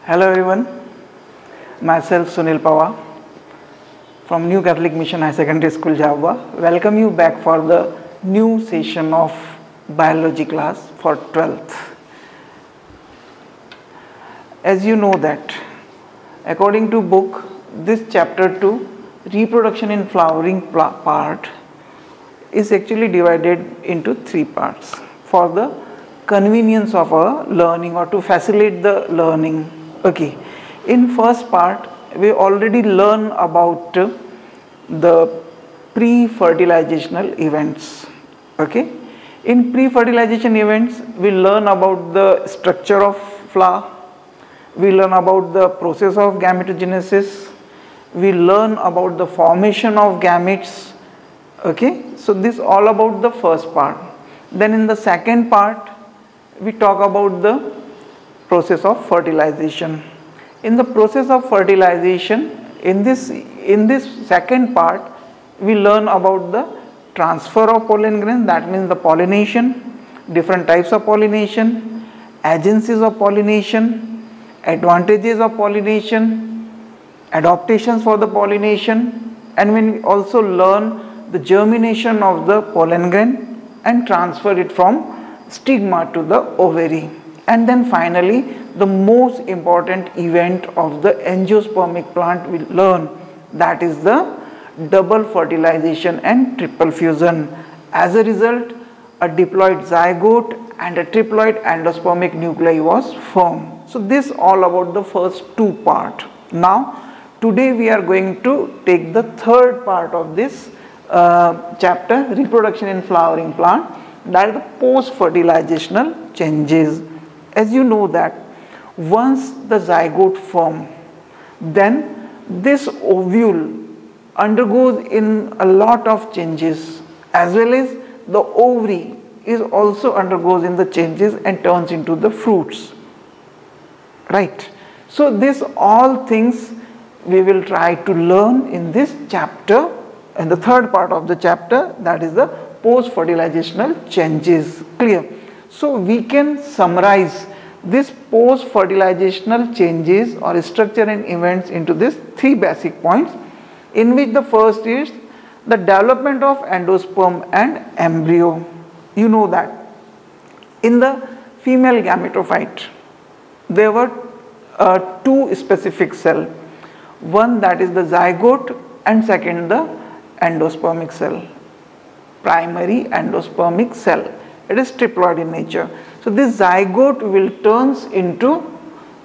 Hello everyone, myself Sunil Pawar from New Catholic Mission High Secondary School Jhabua. Welcome you back for the new session of biology class for 12th. As you know that according to book, this chapter 2 reproduction in flowering part is actually divided into 3 parts for the convenience of our learning or to facilitate the learning. Okay, in first part we already learn about the pre-fertilizational events. Okay, in pre-fertilization events we learn about the structure of flower, we learn about the process of gametogenesis, we learn about the formation of gametes. Okay, so this all about the first part. Then in the second part we talk about the process of fertilization. In the process of fertilization, in this second part we learn about the transfer of pollen grains, that means the pollination, different types of pollination, agencies of pollination, advantages of pollination, adaptations for the pollination, and we also learn the germination of the pollen grain and transfer it from stigma to the ovary. And then finally the most important event of the angiospermic plant we learn, that is the double fertilization and triple fusion. As a result, a diploid zygote and a triploid endospermic nuclei was formed. So this all about the first 2 part. Now today we are going to take the third part of this chapter, reproduction in flowering plant, that is the post-fertilizational changes. As you know that once the zygote form, then this ovule undergoes in a lot of changes, as well as the ovary is also undergoes in the changes and turns into the fruits, right? So this all things we will try to learn in this chapter, in the third part of the chapter, that is the post-fertilizational changes. Clear? So we can summarize this post-fertilizational changes or structure and events into these 3 basic points, in which the first is the development of endosperm and embryo. You know that in the female gametophyte there were 2 specific cells, one that is the zygote and second the endospermic cell, primary endospermic cell. It is triploid in nature. So this zygote will turns into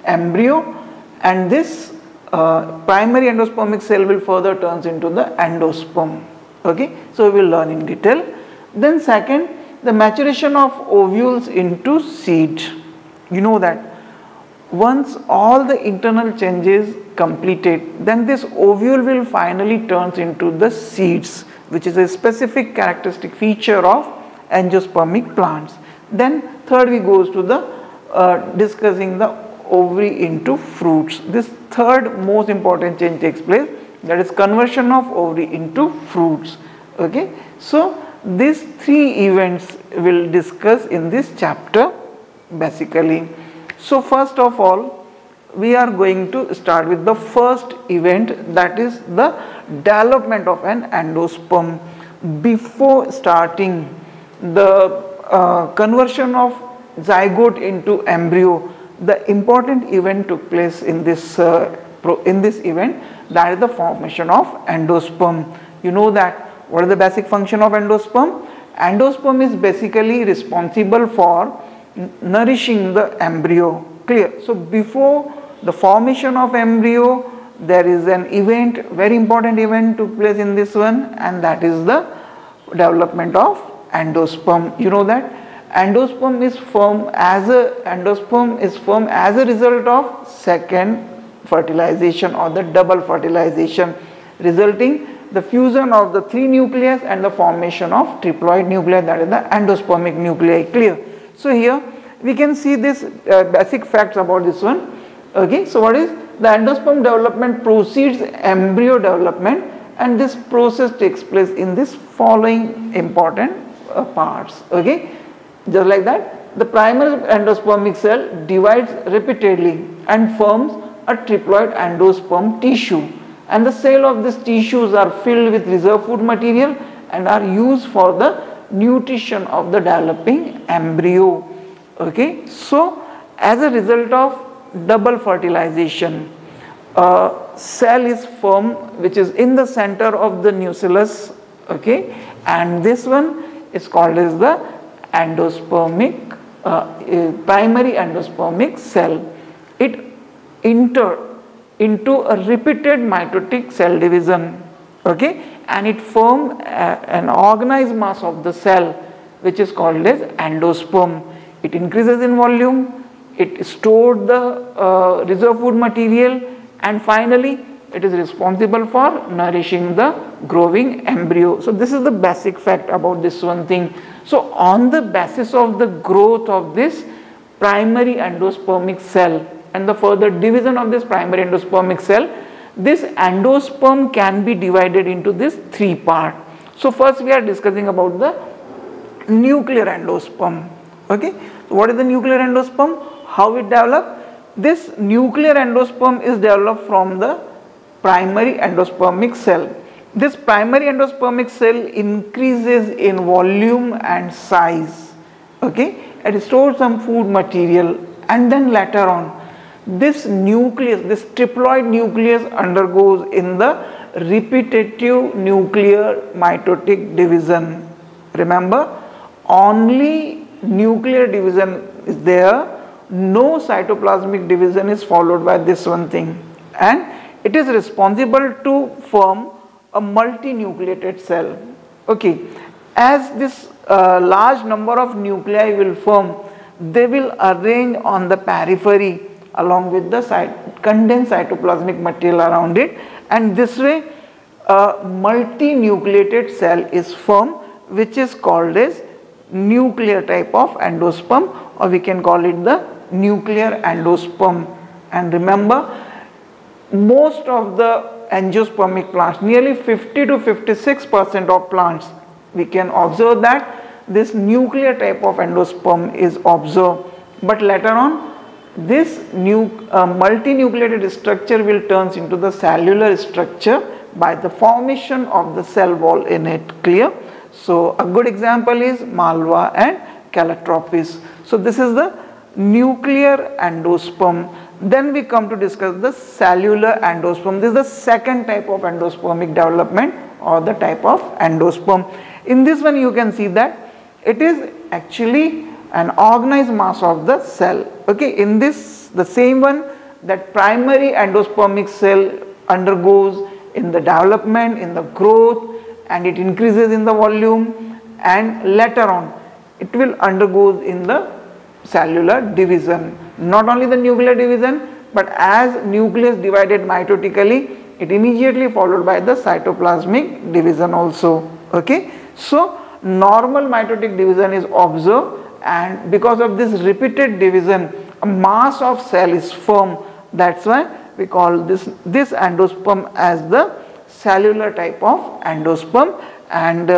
embryo, and this primary endospermic cell will further turns into the endosperm. Okay, so we will learn in detail. Then second, the maturation of ovules into seed. You know that once all the internal changes completed, then this ovule will finally turns into the seeds, which is a specific characteristic feature of angiospermic plants. Then third we goes to the discussing the ovary into fruits. This third most important change takes place, that is conversion of ovary into fruits. Okay, so these 3 events will discuss in this chapter basically. So first of all we are going to start with the first event, that is the development of an endosperm. Before starting the conversion of zygote into embryo, the important event took place in this event, that is the formation of endosperm. You know that what is the basic function of endosperm? Endosperm is basically responsible for nourishing the embryo. Clear? So before the formation of embryo there is an event, very important event took place in this one, and that is the development of endosperm. You know that endosperm is formed as a result of second fertilization or the double fertilization, resulting the fusion of the 3 nucleus and the formation of triploid nuclei, that is the endospermic nuclei. Clear? So here we can see this basic facts about this one. Okay, so what is the endosperm development precedes embryo development, and this process takes place in this following important parts. Okay, just like that the primary endospermic cell divides repeatedly and forms a triploid endosperm tissue, and the cell of these tissues are filled with reserve food material and are used for the nutrition of the developing embryo. Okay, so as a result of double fertilization, a cell is formed which is in the center of the nucleus, okay, and this one is called as the endospermic primary endospermic cell. It enter into a repeated mitotic cell division, okay, and it form an organized mass of the cell which is called as endosperm. It increases in volume, it stored the reserve food material, and finally it is responsible for nourishing the growing embryo. So this is the basic fact about this one thing. So on the basis of the growth of this primary endospermic cell and the further division of this primary endospermic cell, this endosperm can be divided into this three parts. So first we are discussing about the nuclear endosperm. Okay, so what is the nuclear endosperm? How it develops? This nuclear endosperm is developed from the primary endospermic cell. This primary endospermic cell increases in volume and size. Okay, it stores some food material, and then later on this nucleus, this triploid nucleus undergoes in the repetitive nuclear mitotic division. Remember, only nuclear division is there, no cytoplasmic division is followed by this one thing, and it is responsible to form a multinucleated cell. Okay, as this large number of nuclei will form, they will arrange on the periphery along with the condensed cytoplasmic material around it, and this way a multinucleated cell is formed which is called as nuclear type of endosperm, or we can call it the nuclear endosperm. And remember, most of the angiospermic plants, nearly 50 to 56% of plants, we can observe that this nuclear type of endosperm is observed, but later on this multinucleated structure will turn into the cellular structure by the formation of the cell wall in it. Clear? So a good example is Malva and Calotropis. So this is the nuclear endosperm. Then we come to discuss the cellular endosperm. This is the second type of endospermic development, or the type of endosperm. In this one you can see that it is actually an organized mass of the cell. Okay, in this, the same one, that primary endospermic cell undergoes in the development, in the growth, and it increases in the volume, and later on it will undergo in the cellular division. Not only the nuclear division, but as nucleus divided mitotically, it immediately followed by the cytoplasmic division also. Okay, so normal mitotic division is observed, and because of this repeated division, a mass of cell is formed. That's why we call this endosperm as the cellular type of endosperm, and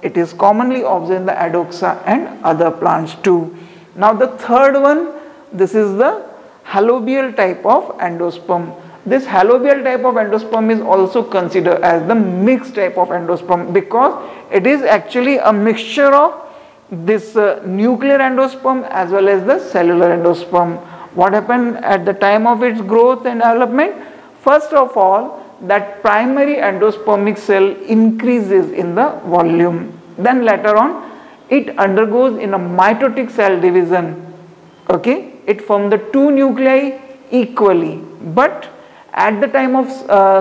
it is commonly observed in the Adoxa and other plants too. Now the third one, this is the halobial type of endosperm. This halobial type of endosperm is also considered as the mixed type of endosperm, because it is actually a mixture of this nuclear endosperm as well as the cellular endosperm. What happened at the time of its growth and development? First of all, that primary endospermic cell increases in the volume. Then later on, it undergoes in a mitotic cell division. Okay, it forms the two nuclei equally, but at the time of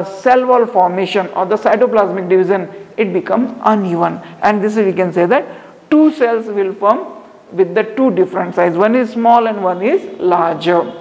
cell wall formation or the cytoplasmic division, it becomes uneven, and this we can say that two cells will form with the two different size. One is small and one is larger.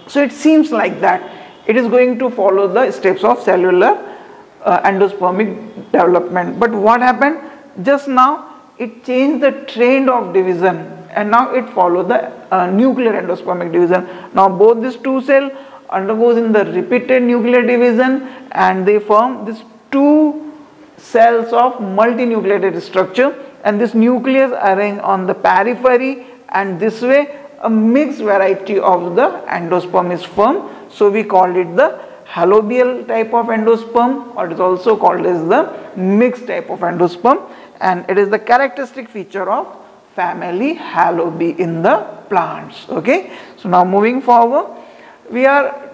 So it seems like that it is going to follow the steps of cellular endospermic development. But what happened? Just now it changed the trend of division, and now it follows the nuclear endospermic division. Now both these two cells undergoes in the repeated nuclear division, and they form these two cells of multinucleated structure, and this nucleus arranged on the periphery and this way a mixed variety of the endosperm is formed. So we call it the halobial type of endosperm, or it is also called as the mixed type of endosperm, and it is the characteristic feature of family Halobi in the plants. Okay, so now moving forward, we are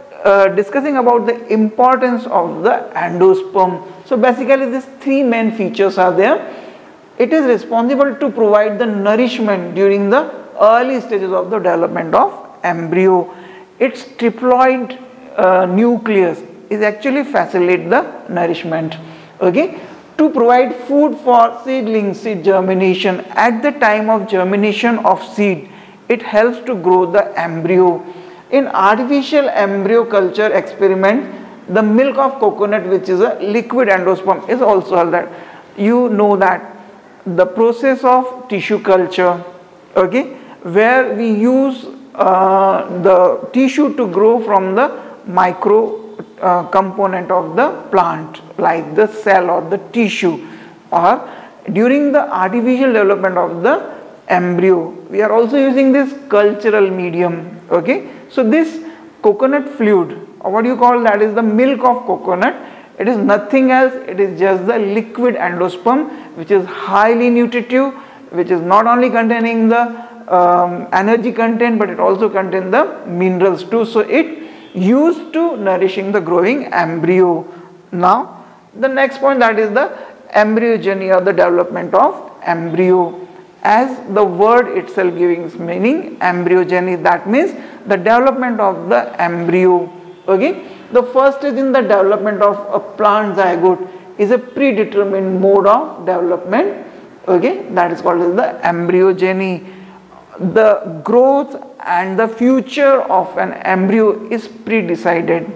discussing about the importance of the endosperm. So basically these three main features are there. It is responsible to provide the nourishment during the early stages of the development of embryo. Its triploid nucleus is actually facilitate the nourishment. Okay, to provide food for seedlings, seed germination. At the time of germination of seed, it helps to grow the embryo. In artificial embryo culture experiment, the milk of coconut, which is a liquid endosperm, is also that. You know that the process of tissue culture, okay, where we use the tissue to grow from the micro component of the plant, like the cell or the tissue, or during the artificial development of the embryo, we are also using this cultural medium. Okay, so this coconut fluid, or what you call that, is the milk of coconut. It is nothing else, it is just the liquid endosperm, which is highly nutritive, which is not only containing the energy content, but it also contains the minerals too. So it used to nourishing the growing embryo. Now the next point, that is the embryogeny, or the development of embryo. As the word itself giving meaning, embryogeny, that means the development of the embryo. Okay, the first stage in the development of a plant zygote is a predetermined mode of development. Okay, that is called as the embryogeny. The growth and the future of an embryo is pre-decided.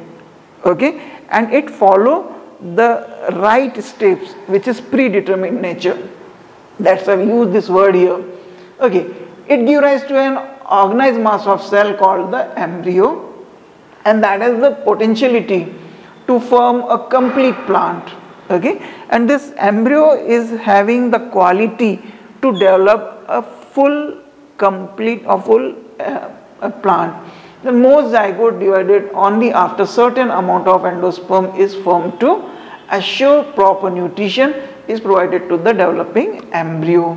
Okay, and it follow the right steps, which is predetermined nature. That's why we use this word here. Okay, it gives rise to an organized mass of cell called the embryo, and that has the potentiality to form a complete plant. Okay, and this embryo is having the quality to develop a full complete or full plant. The most zygote divided only after certain amount of endosperm is formed to assure proper nutrition is provided to the developing embryo.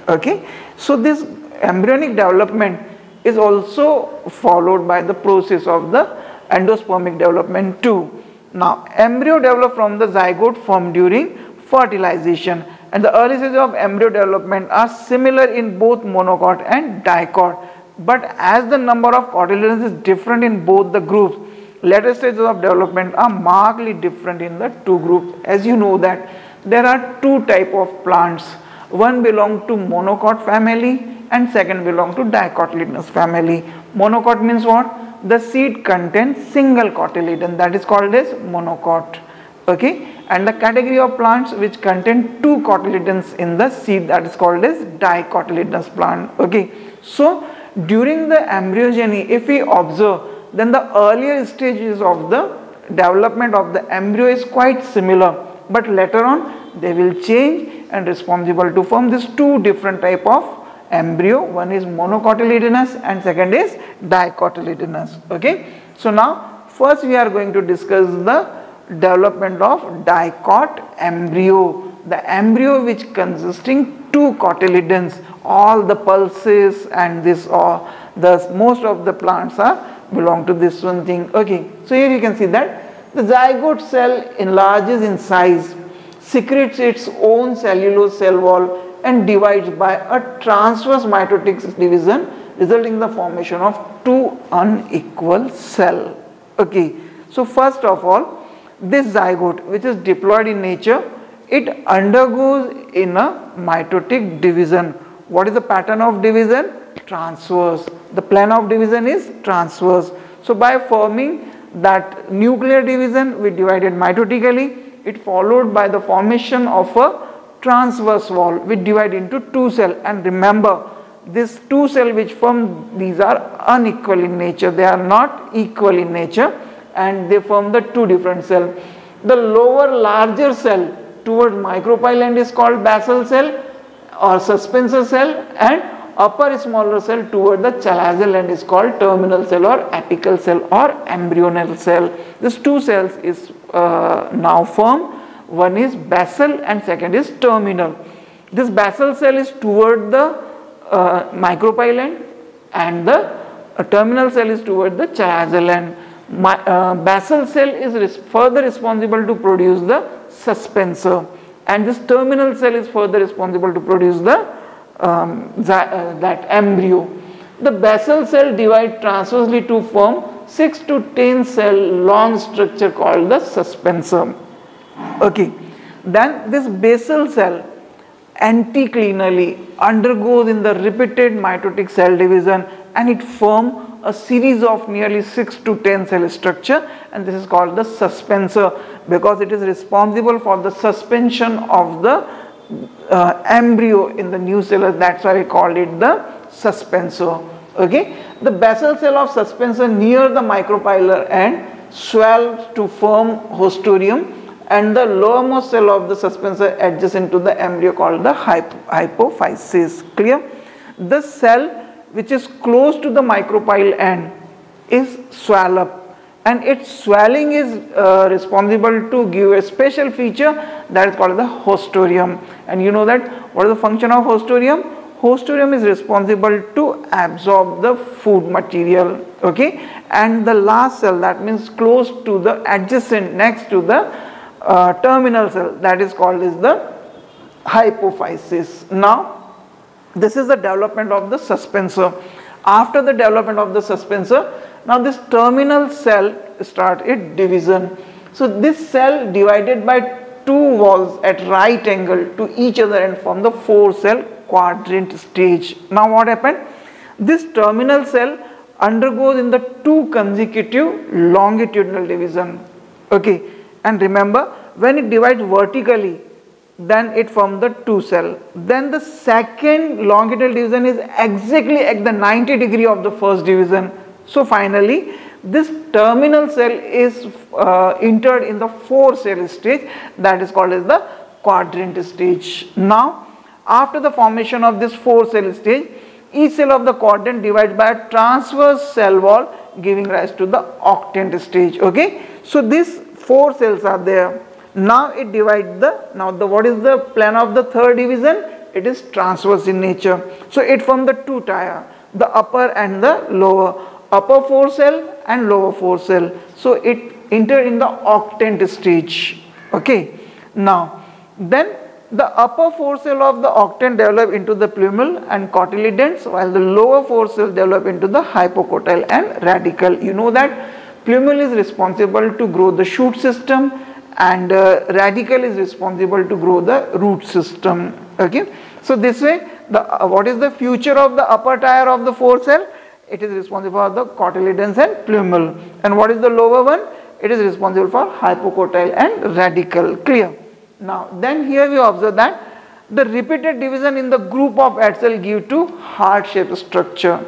Okay, so this embryonic development is also followed by the process of the endospermic development too. Now embryo develop from the zygote formed during fertilization, and the early stages of embryo development are similar in both monocot and dicot, but as the number of cotyledons is different in both the groups, later stages of development are markedly different in the two groups. As you know that there are two type of plants, one belong to monocot family and second belong to dicotyledonous family. Monocot means what? The seed contains single cotyledon, that is called as monocot. Okay, and the category of plants which contain two cotyledons in the seed, that is called as dicotyledonous plant. Okay, so during the embryogeny, if we observe, then the earlier stages of the development of the embryo is quite similar, but later on they will change and responsible to form these two different type of embryo. One is monocotyledonous and second is dicotyledonous. Okay, so now first we are going to discuss the development of dicot embryo, the embryo which consisting two cotyledons. All the pulses and this, or the most of the plants are belong to this one thing. Okay, so here you can see that the zygote cell enlarges in size, secretes its own cellulose cell wall and divides by a transverse mitotic division, resulting in the formation of two unequal cells. Okay, so first of all, this zygote, which is diploid in nature, it undergoes in a mitotic division. What is the pattern of division? Transverse. The plan of division is transverse. So by forming that nuclear division, we divided mitotically. It followed by the formation of a transverse wall, which divide into two cells. And remember, these two cells which form, these are unequal in nature. They are not equal in nature, and they form the two different cells. The lower larger cell towards micropyle end is called basal cell or suspensor cell, and upper smaller cell toward the chalazal end is called terminal cell or apical cell or embryonal cell. These two cells is now formed. One is basal and second is terminal. This basal cell is toward the micropyle end and the terminal cell is toward the chalazial end. Basal cell is further responsible to produce the suspensor, and this terminal cell is further responsible to produce the that embryo. The basal cell divide transversely to form 6 to 10 cell long structure called the suspensor. Okay, then this basal cell anticlinally undergoes in the repeated mitotic cell division and it forms a series of nearly 6 to 10 cell structure, and this is called the suspensor because it is responsible for the suspension of the embryo in the nucellus. That's why we called it the suspensor. Okay, the basal cell of suspensor near the micropylar end swells to form hostorium, and the lowermost cell of the suspensor adjacent to the embryo called the hypophysis. Clear? The cell which is close to the micropyle end is swell up, and its swelling is responsible to give a special feature that is called the hostorium. And you know that what is the function of hostorium? Hostorium is responsible to absorb the food material. Okay, and the last cell, that means close to the adjacent next to the terminal cell, that is called is the hypophysis. Now this is the development of the suspensor. After the development of the suspensor, now this terminal cell starts its division. So this cell divided by two walls at right angle to each other and form the 4 cell quadrant stage. Now what happened? This terminal cell undergoes in the 2 consecutive longitudinal division. Okay, and remember, when it divides vertically, then it forms the 2 cell. Then the second longitudinal division is exactly at the 90 degree of the first division. So finally this terminal cell is entered in the 4 cell stage, that is called as the quadrant stage. Now after the formation of this 4 cell stage, each cell of the quadrant divides by a transverse cell wall, giving rise to the octant stage. Okay, so these 4 cells are there. Now it divides what is the plan of the third division? It is transverse in nature. So it forms the 2 tier, the upper and the lower, upper 4 cell and lower 4 cell. So it entered in the octant stage. Okay, now then the upper 4 cell of the octant develop into the plumule and cotyledons, while the lower 4 cells develop into the hypocotyle and radicle. You know that plumule is responsible to grow the shoot system, and radicle is responsible to grow the root system. Okay, so this way what is the future of the upper tier of the 4 cell? It is responsible for the cotyledons and plumule. And what is the lower one? It is responsible for hypocotyle and radicle. Clear? Now then here we observe that the repeated division in the group of head cell give to heart shaped structure.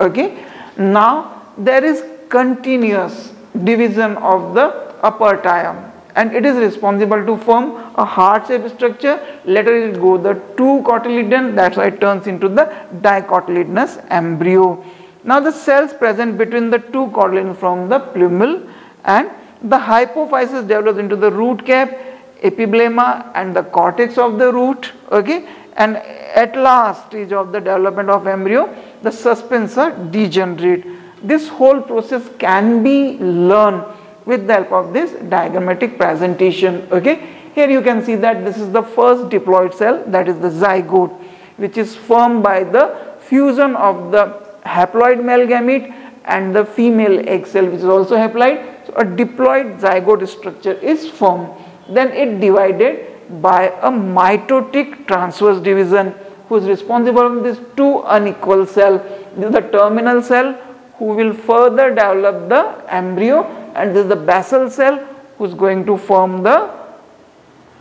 Okay, now there is continuous division of the upper tier, and it is responsible to form a heart shaped structure. Later it will go the 2 cotyledon, that's why it turns into the dicotyledonous embryo. Now the cells present between the 2 cotyledons from the plumule, and the hypophysis develops into the root cap, epiblema and the cortex of the root. Okay, and at last stage of the development of embryo, the suspensor degenerate. This whole process can be learned with the help of this diagrammatic presentation. Okay, here you can see that this is the first diploid cell, that is the zygote, which is formed by the fusion of the haploid male gamete and the female egg cell, which is also haploid. So a diploid zygote structure is formed. Then it divided by a mitotic transverse division, who is responsible for these 2 unequal cells. This is the terminal cell who will further develop the embryo, and this is the basal cell who is going to form the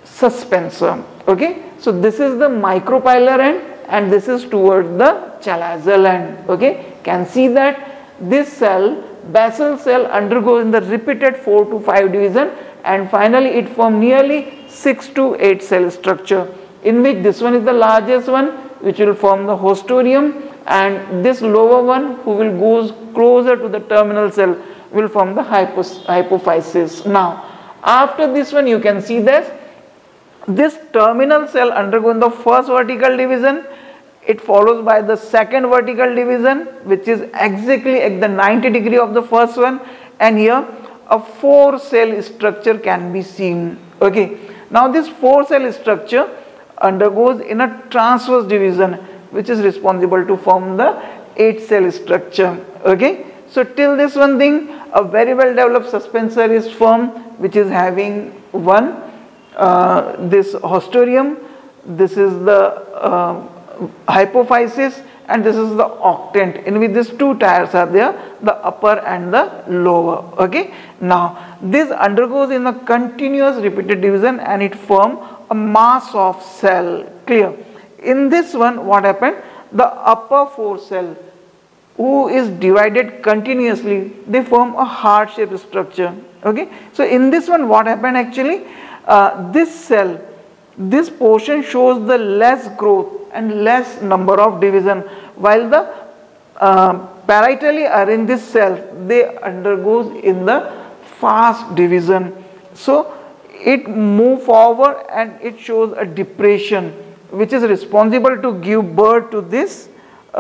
suspensor. Okay, so this is the micropylar end and this is towards the chalazial end. Okay, can see that this cell, basal cell, undergoes in the repeated 4 to 5 division, and finally it forms nearly 6 to 8 cell structure, in which this one is the largest one, which will form the hostorium, and this lower one who will goes closer to the terminal cell will form the hypophysis. Now after this one you can see that this terminal cell undergoes the first vertical division, it follows by the second vertical division which is exactly at the 90 degree of the first one, and here a 4 cell structure can be seen. Okay, now this 4 cell structure undergoes in a transverse division which is responsible to form the 8 cell structure. Okay, so till this one thing a very well developed suspensor is formed which is having one this hostorium, this is the hypophysis, and this is the octant in which these 2 tiers are there, the upper and the lower. Okay, now this undergoes in a continuous repeated division and it forms a mass of cell. Clear? In this one what happened, the upper 4 cell who is divided continuously, they form a heart shaped structure. Okay, so in this one what happened actually, this cell, this portion shows the less growth and less number of division, while the parietally arranged this cell, they undergoes in the fast division. So it move forward and it shows a depression which is responsible to give birth to this 2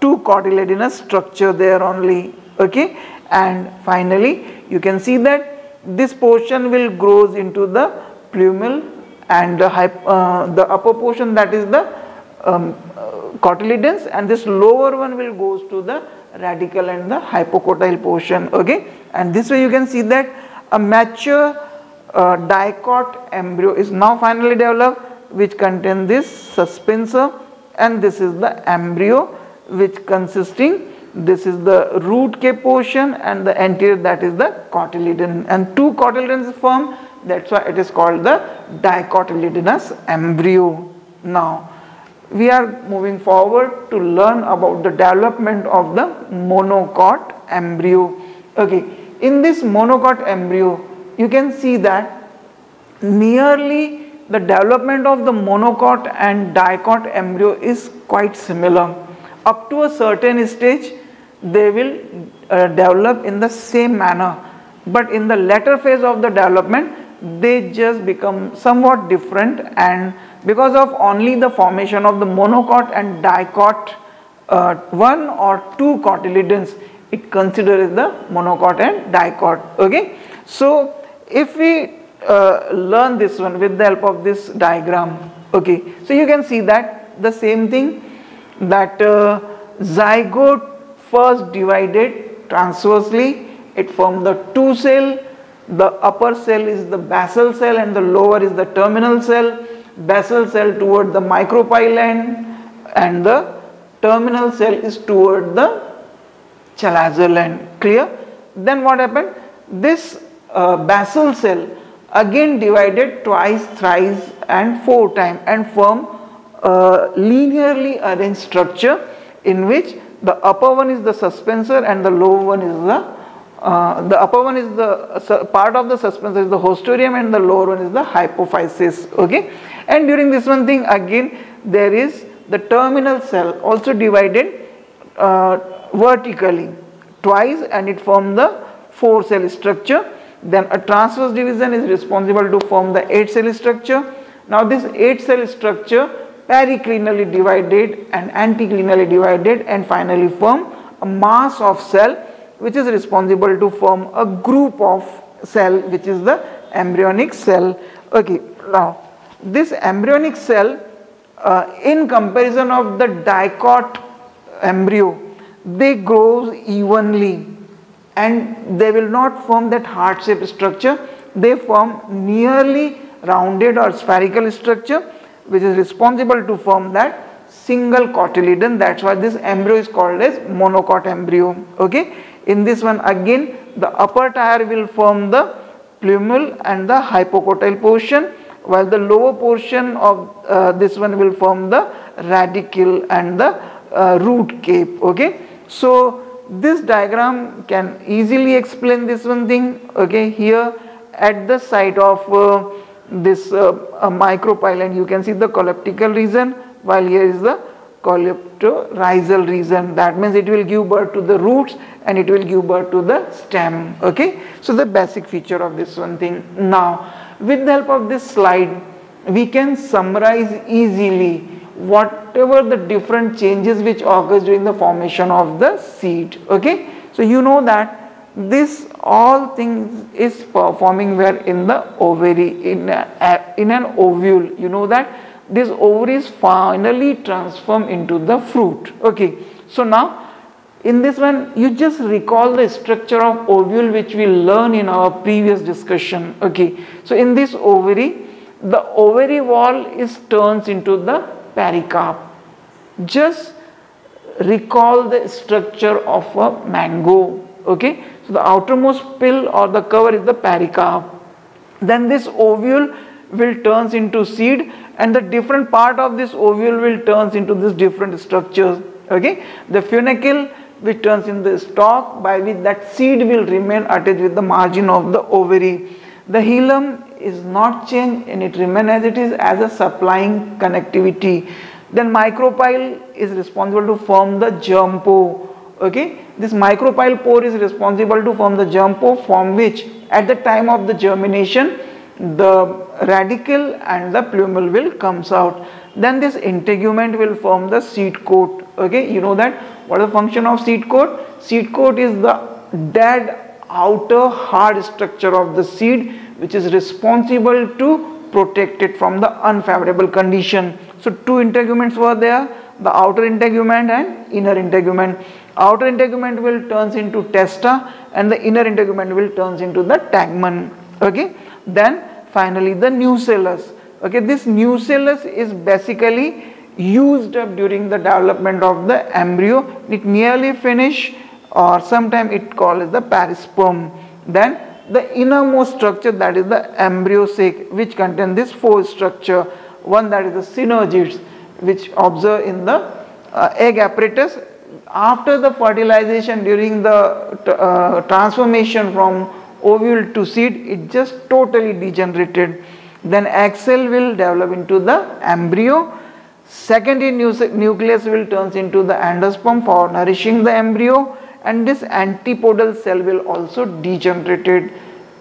cotyledonous structure there only. Okay, and finally you can see that this portion will grows into the plumule, and the upper portion, that is the cotyledons, and this lower one will goes to the radicle and the hypocotyle portion. Okay, and this way you can see that a mature dicot embryo is now finally developed which contain this suspensor, and this is the embryo which consisting, this is the root cape portion and the anterior, that is the cotyledon, and 2 cotyledons form, that's why it is called the dicotyledonous embryo. Now we are moving forward to learn about the development of the monocot embryo. Okay, in this monocot embryo you can see that nearly the development of the monocot and dicot embryo is quite similar. Up to a certain stage they will develop in the same manner, but in the later phase of the development they just become somewhat different, and because of only the formation of the monocot and dicot 1 or 2 cotyledons, it considers the monocot and dicot. Okay, so if we learn this one with the help of this diagram. Okay, so you can see that the same thing, that zygote first divided transversely, it formed the 2 cell, the upper cell is the basal cell and the lower is the terminal cell, basal cell toward the micropyle end and the terminal cell is toward the chalazal end. Clear? Then what happened, this basal cell again divided twice, thrice and 4 times and form a linearly arranged structure in which the upper one is the suspensor and the lower one is the upper one is the part of the suspensor is the hostorium and the lower one is the hypophysis. Okay, and during this one thing again there is the terminal cell also divided vertically twice and it formed the 4 cell structure. Then a transverse division is responsible to form the 8 cell structure. Now this 8 cell structure periclinally divided and anticlinally divided and finally form a mass of cell which is responsible to form a group of cell which is the embryonic cell. Okay, now this embryonic cell in comparison of the dicot embryo, they grow evenly and they will not form that heart shaped structure, they form nearly rounded or spherical structure which is responsible to form that single cotyledon. That's why this embryo is called as monocot embryo. Okay, in this one again the upper tier will form the plumule and the hypocotyle portion, while the lower portion of this one will form the radicle and the root cape. Okay, so this diagram can easily explain this one thing. Okay, here at the site of this micropyle, and you can see the collaptical region, while here is the calyptorhizal region. That means it will give birth to the roots and it will give birth to the stem. Okay, so the basic feature of this one thing. Now with the help of this slide we can summarize easily whatever the different changes which occurs during the formation of the seed. Okay, so you know that this all things is performing where in the ovary, in an ovule. You know that this ovaries finally transform into the fruit. Okay, so now in this one you just recall the structure of ovule which we learned in our previous discussion. Okay, so in this ovary, the ovary wall is turns into the pericarp. Just recall the structure of a mango. Okay, so the outermost pill or the cover is the pericarp. Then this ovule will turns into seed, and the different part of this ovule will turns into these different structures. Okay, the funicle which turns in the stalk by which that seed will remain attached with the margin of the ovary. The hilum is not changed and it remains as it is as a supplying connectivity. Then micropyle is responsible to form the germ pore. Okay, this micropyle pore is responsible to form the germ pore, from which at the time of the germination the radicle and the plumule will comes out. Then this integument will form the seed coat. Okay, you know that what is the function of seed coat? Seed coat is the dead outer hard structure of the seed which is responsible to protect it from the unfavorable condition. So two integuments were there, the outer integument and inner integument. Outer integument will turns into testa and the inner integument will turns into the tegmen. Okay, then finally the nucellus. Okay, this nucellus is basically used up during the development of the embryo. It nearly finish, or sometime it called as the perisperm. Then the innermost structure, that is the embryo sac, which contain this four structure. One, that is the synergids, which observe in the egg apparatus. After the fertilization, during the transformation from ovule to seed, it just totally degenerated. Then egg cell will develop into the embryo. Secondary nucleus will turns into the endosperm for nourishing the embryo, and this antipodal cell will also degenerated.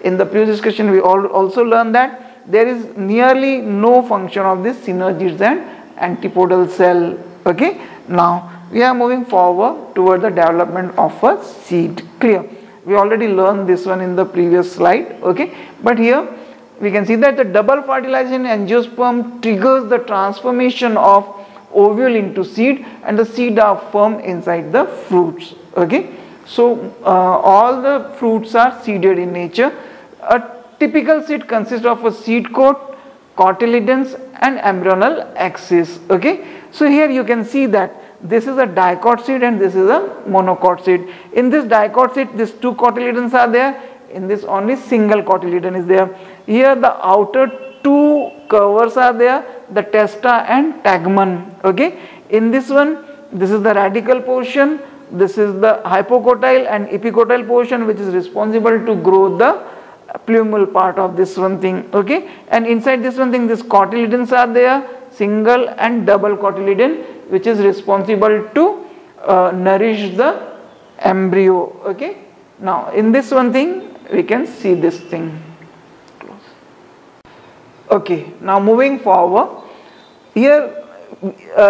In the previous discussion we also learned that there is nearly no function of this synergids and antipodal cell. Okay, now we are moving forward toward the development of a seed. Clear? We already learned this one in the previous slide. Okay, but here we can see that the double fertilization angiosperm triggers the transformation of ovule into seed, and the seed are formed inside the fruits. Okay, so all the fruits are seeded in nature. A typical seed consists of a seed coat, cotyledons and embryonal axis. Okay, so here you can see that this is a dicot seed and this is a monocot seed. In this dicot seed, these two cotyledons are there. In this only single cotyledon is there. Here the outer two covers are there, the testa and tegmen. Okay, in this one, this is the radical portion, this is the hypocotyle and epicotyle portion which is responsible to grow the plumule part of this one thing. Okay, and inside this one thing, these cotyledons are there, single and double cotyledon, which is responsible to nourish the embryo. Okay, now in this one thing we can see this thing. Okay, now moving forward, here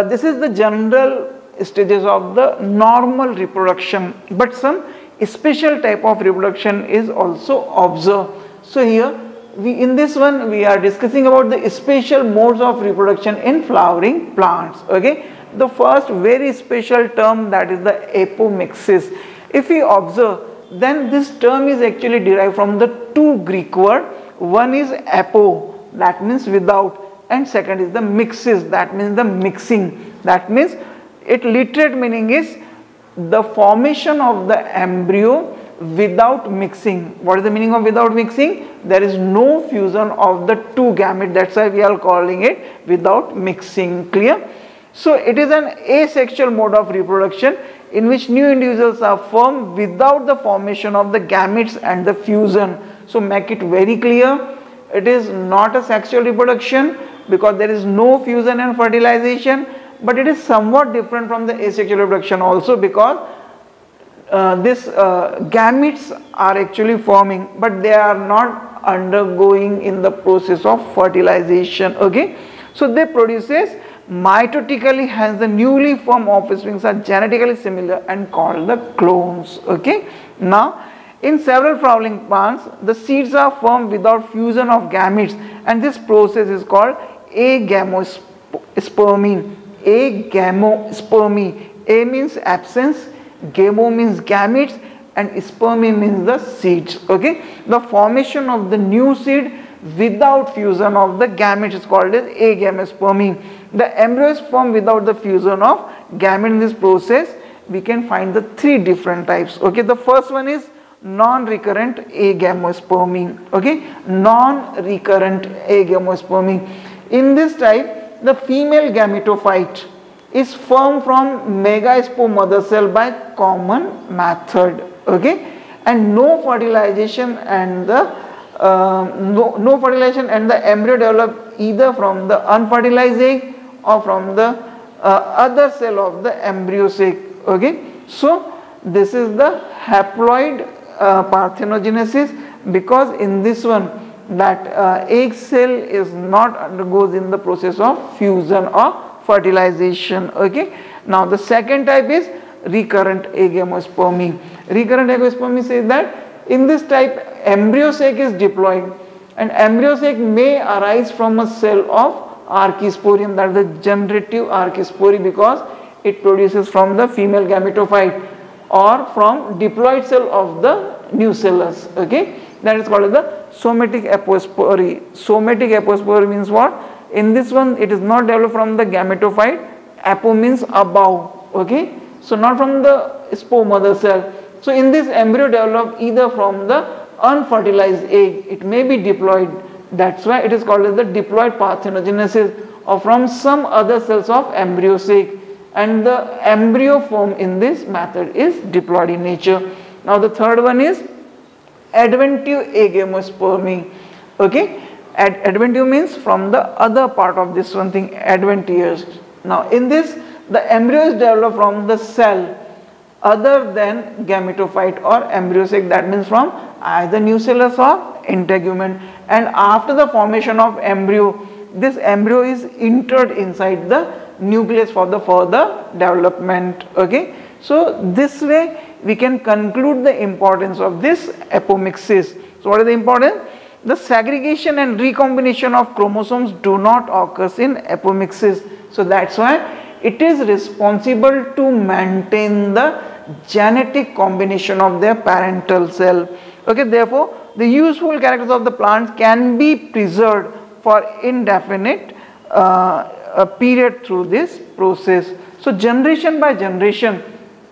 this is the general stages of the normal reproduction, but some special type of reproduction is also observed. So here in this one we are discussing about the special modes of reproduction in flowering plants. Okay, the first very special term, that is the apomixis. If we observe, then this term is actually derived from the two Greek word. One is apo, that means without, and second is the mixis, that means the mixing. That means its literate meaning is the formation of the embryo without mixing. What is the meaning of without mixing? There is no fusion of the two gametes. That's why we are calling it without mixing. Clear? So it is an asexual mode of reproduction in which new individuals are formed without the formation of the gametes and the fusion. So make it very clear, it is not a sexual reproduction because there is no fusion and fertilization, but it is somewhat different from the asexual reproduction also, because this gametes are actually forming, but they are not undergoing in the process of fertilization. Okay, so they produces mitotically, hence the newly formed offsprings are genetically similar and called the clones. Okay, now in several flowering plants, the seeds are formed without fusion of gametes, and this process is called agamospermy. Agamospermy. A means absence, gamo means gametes, and spermy means the seeds. Okay, the formation of the new seed without fusion of the gametes is called as agamospermy. The embryo is formed without the fusion of gamete. In this process, we can find the three different types. Okay, the first one is non-recurrent agamospermy. Okay, non-recurrent agamospermy. In this type, the female gametophyte is formed from megaspore mother cell by common method. Okay, and no fertilization and the embryo develop either from the unfertilized egg or from the other cell of the embryo sac. Okay, so this is the haploid parthenogenesis, because in this one that egg cell is not undergoes in the process of fusion or fertilization. Okay, now the second type is recurrent agamospermy. Recurrent agamospermy says that in this type embryo sac is diploid, and embryo sac may arise from a cell of archisporium, that is the generative archispory, because it produces from the female gametophyte or from diploid cell of the nucellus. Okay, that is called as the somatic apospory. Somatic apospory means what? In this one it is not developed from the gametophyte. Apo means above. Okay, so not from the spore mother cell. So in this embryo develop either from the unfertilized egg, it may be diploid, that's why it is called as the diploid parthenogenesis, or from some other cells of embryo sac, and the embryo form in this method is diploid in nature. Now the third one is adventive agamospermy. Okay, adventive means from the other part of this one thing, adventitious. Now in this, the embryo is developed from the cell other than gametophyte or embryo sac, that means from either nucellus or integument, and after the formation of embryo, this embryo is entered inside the nucleus for the further development. Okay, so this way we can conclude the importance of this apomixis. So what is the importance? The segregation and recombination of chromosomes do not occur in apomixis, so that's why it is responsible to maintain the genetic combination of their parental cell. Okay, therefore the useful characters of the plants can be preserved for indefinite period through this process. So generation by generation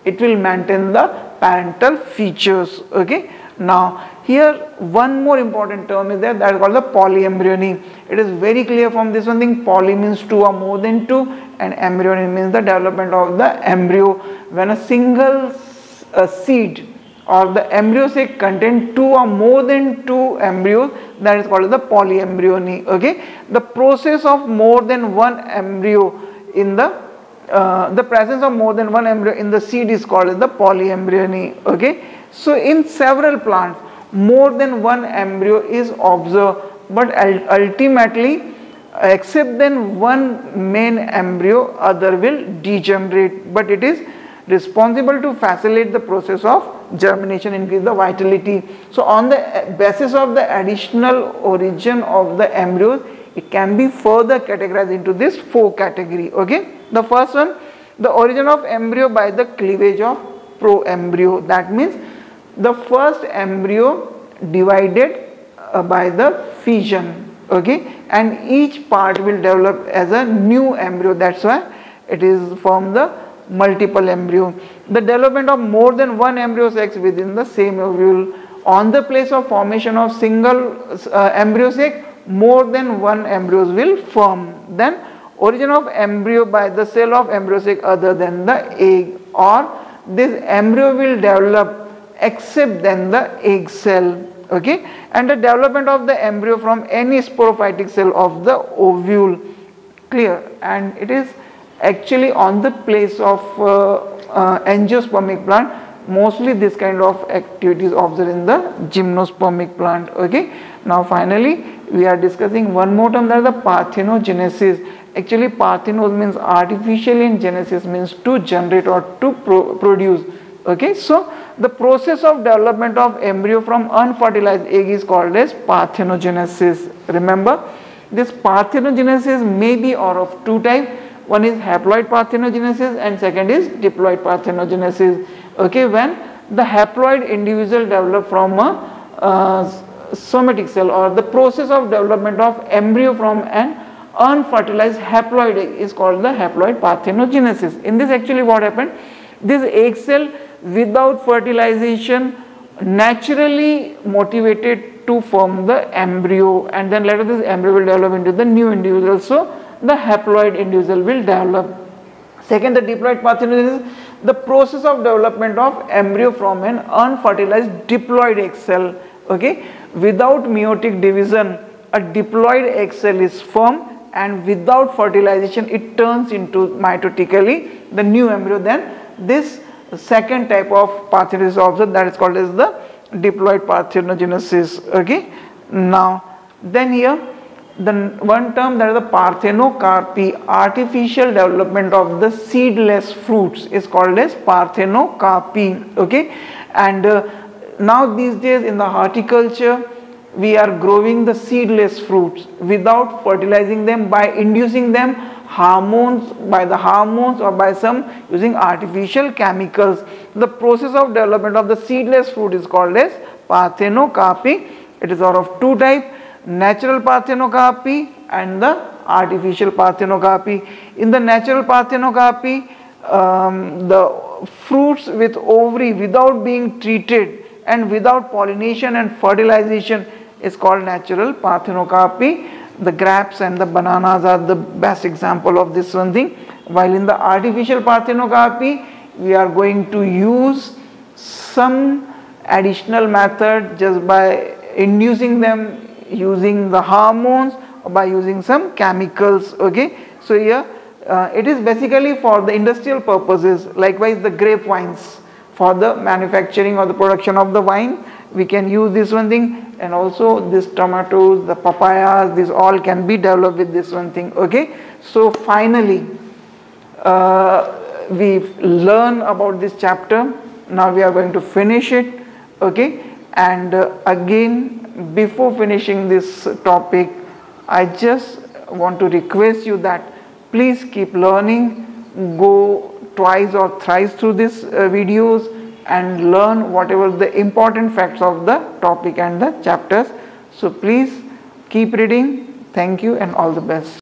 it will maintain the parental features. Okay, now here one more important term is there, that is called the polyembryony. It is very clear from this one thing, poly means two or more than two, and embryony means the development of the embryo. When a single seed or the embryo sac contain two or more than two embryos, that is called the polyembryony. Okay, the process of more than one embryo in the presence of more than one embryo in the seed is called the polyembryony. Okay, so in several plants more than one embryo is observed, but ultimately except then one main embryo, other will degenerate, but it is responsible to facilitate the process of germination, increase the vitality. So on the basis of the additional origin of the embryos, it can be further categorized into this four category. Okay, the first one, the origin of embryo by the cleavage of proembryo, that means the first embryo divided by the fission. Okay, and each part will develop as a new embryo, that's why it is from the multiple embryo. The development of more than one embryo sacs within the same ovule. On the place of formation of single embryo sac, more than one embryos will form. Then origin of embryo by the cell of embryo sac other than the egg, or this embryo will develop except then the egg cell. Okay, and the development of the embryo from any sporophytic cell of the ovule. Clear? And it is actually on the place of angiospermic plant. Mostly this kind of activities observed in the gymnospermic plant. Okay. Now finally we are discussing one more term, that is the parthenogenesis. Actually parthenose means artificially and genesis means to generate or to produce. Okay. So the process of development of embryo from unfertilized egg is called as parthenogenesis. Remember, this parthenogenesis may be of two types. One is haploid parthenogenesis and second is diploid parthenogenesis. Okay, when the haploid individual develop from a somatic cell, or the process of development of embryo from an unfertilized haploid egg is called the haploid parthenogenesis. In this, actually what happened, this egg cell without fertilization naturally motivated to form the embryo, and then later this embryo will develop into the new individual. So the haploid individual will develop. Second, the diploid parthenogenesis, the process of development of embryo from an unfertilized diploid egg cell. Okay, without meiotic division, a diploid egg cell is formed, and without fertilization it turns into mitotically the new embryo. Then this second type of parthenogenesis observed, that is called as the diploid parthenogenesis. Okay. Now then here the one term, that is the parthenocarpy, artificial development of the seedless fruits, is called as parthenocarpy. Okay. And now these days in the horticulture we are growing the seedless fruits without fertilizing them, by inducing them hormones, by the hormones or by some using artificial chemicals. The process of development of the seedless fruit is called as parthenocarpy. It is of two types, natural parthenocarpy and the artificial parthenocarpy. In the natural parthenocarpy, the fruits with ovary without being treated and without pollination and fertilization is called natural parthenocarpy. The grapes and the bananas are the best example of this one thing. While in the artificial parthenocarpy, we are going to use some additional method just by inducing them using the hormones or by using some chemicals. Okay. So here it is basically for the industrial purposes. Likewise the grape wines, for the manufacturing or the production of the wine we can use this one thing, and also this tomatoes, the papayas, this all can be developed with this one thing. Okay. So finally we learn about this chapter. Now we are going to finish it. Okay. And again, before finishing this topic, I just want to request you that please keep learning, go twice or thrice through these videos and learn whatever the important facts of the topic and the chapters. So please keep reading. Thank you and all the best.